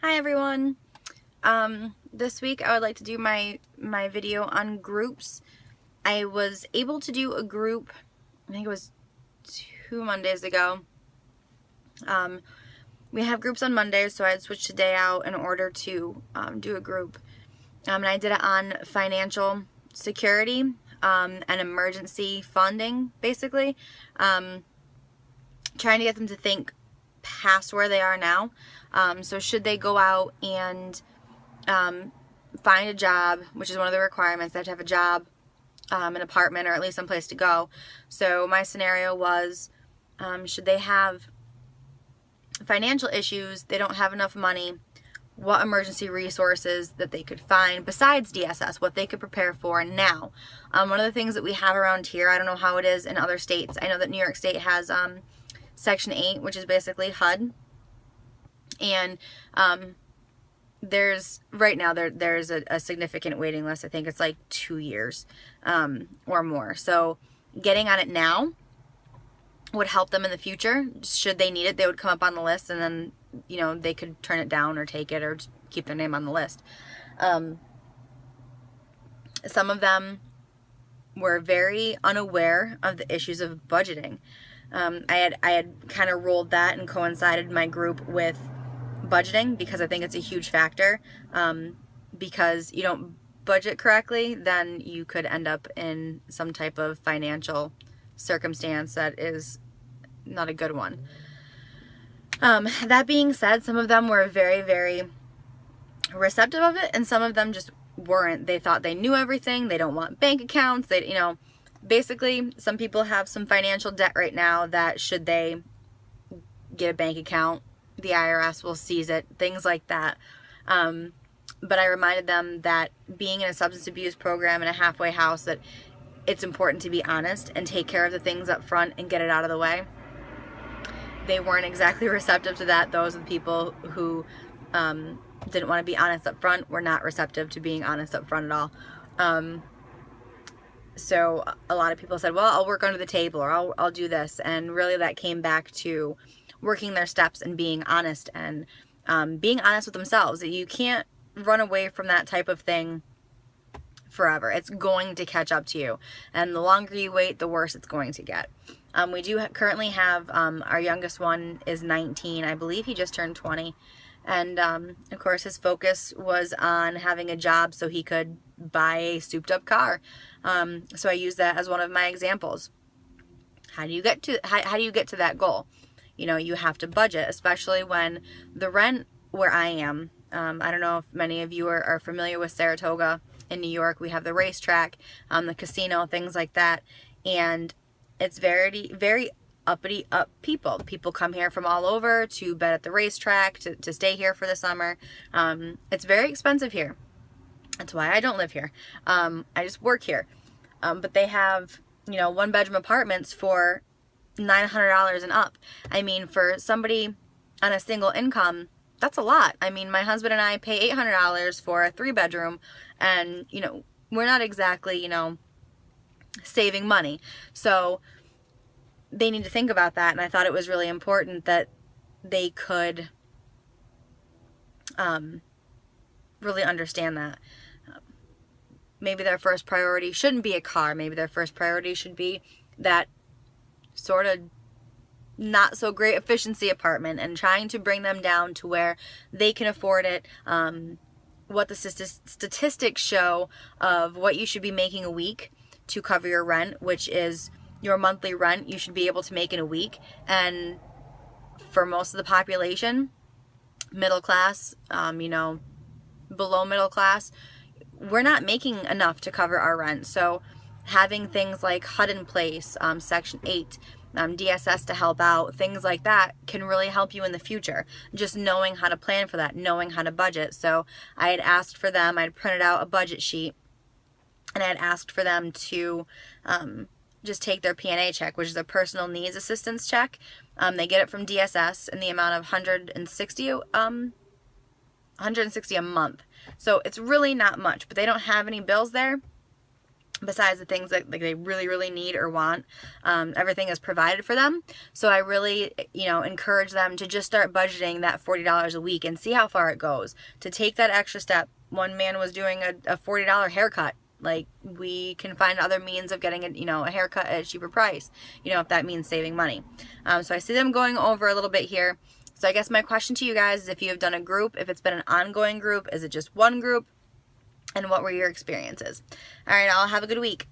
Hi everyone. This week I would like to do my video on groups. I was able to do a group, I think it was 2 Mondays ago. We have groups on Mondays, so I had switched a day out in order to do a group. And I did it on financial security and emergency funding, basically. Trying to get them to think past where they are now. So should they go out and find a job, which is one of the requirements, they have to have a job, an apartment, or at least some place to go. So my scenario was, should they have financial issues, they don't have enough money, what emergency resources that they could find besides DSS, what they could prepare for now. One of the things that we have around here, I don't know how it is in other states. I know that New York State has Section 8, which is basically HUD. And there's right now there's a significant waiting list. I think it's like 2 years or more. So getting on it now would help them in the future. Should they need it, they would come up on the list, and then they could turn it down or take it or just keep their name on the list. Some of them were very unaware of the issues of budgeting. I had kind of rolled that and coincided my group with budgeting because I think it's a huge factor. Because you don't budget correctly, then you could end up in some type of financial circumstance that is not a good one. That being said, some of them were very, very receptive of it, and some of them just weren't. They thought they knew everything. They don't want bank accounts. Basically, some people have some financial debt right now that should they get a bank account, the IRS will seize it, things like that. But I reminded them that being in a substance abuse program in a halfway house, that it's important to be honest and take care of the things up front and get it out of the way. They weren't exactly receptive to that. Those are the people who didn't want to be honest up front, were not receptive to being honest up front at all. So a lot of people said, well, I'll work under the table, or I'll do this. And really that came back to working their steps and being honest, and being honest with themselves. That you can't run away from that type of thing forever. It's going to catch up to you. And the longer you wait, the worse it's going to get. We do currently have, our youngest one is 19. I believe he just turned 20. And of course his focus was on having a job so he could buy a souped up car. So I use that as one of my examples. How do you get to that goal? You have to budget, especially when the rent where I am, I don't know if many of you are familiar with Saratoga in New York. We have the racetrack, the casino, things like that. And it's very, very uppity up people. People come here from all over to bet at the racetrack, to stay here for the summer. It's very expensive here. That's why I don't live here. I just work here. But they have, 1-bedroom apartments for $900 and up. I mean, for somebody on a single income, that's a lot. I mean, my husband and I pay $800 for a 3-bedroom, and, we're not exactly, saving money. So they need to think about that, and I thought it was really important that they could really understand that. Maybe their first priority shouldn't be a car. Maybe their first priority should be that sort of not so great efficiency apartment, and trying to bring them down to where they can afford it. What the statistics show of what you should be making a week to cover your rent, which is your monthly rent you should be able to make in a week. And for most of the population, middle class, below middle class, we're not making enough to cover our rent. So having things like HUD in place, Section 8, DSS to help out, things like that can really help you in the future. Just knowing how to plan for that, knowing how to budget. So I had asked for them, I'd printed out a budget sheet, and I had asked for them to just take their PNA check, which is a personal needs assistance check. They get it from DSS in the amount of $160 a month. So it's really not much, but they don't have any bills there. besides the things that like they really, really need or want. Everything is provided for them. So I really, encourage them to just start budgeting that $40 a week and see how far it goes. To take that extra step. One man was doing a $40 haircut. Like, we can find other means of getting a haircut at a cheaper price, if that means saving money. So I see them going over a little bit here. So I guess my question to you guys is, if you have done a group, if it's been an ongoing group, is it just one group? And what were your experiences? All right, I'll have a good week.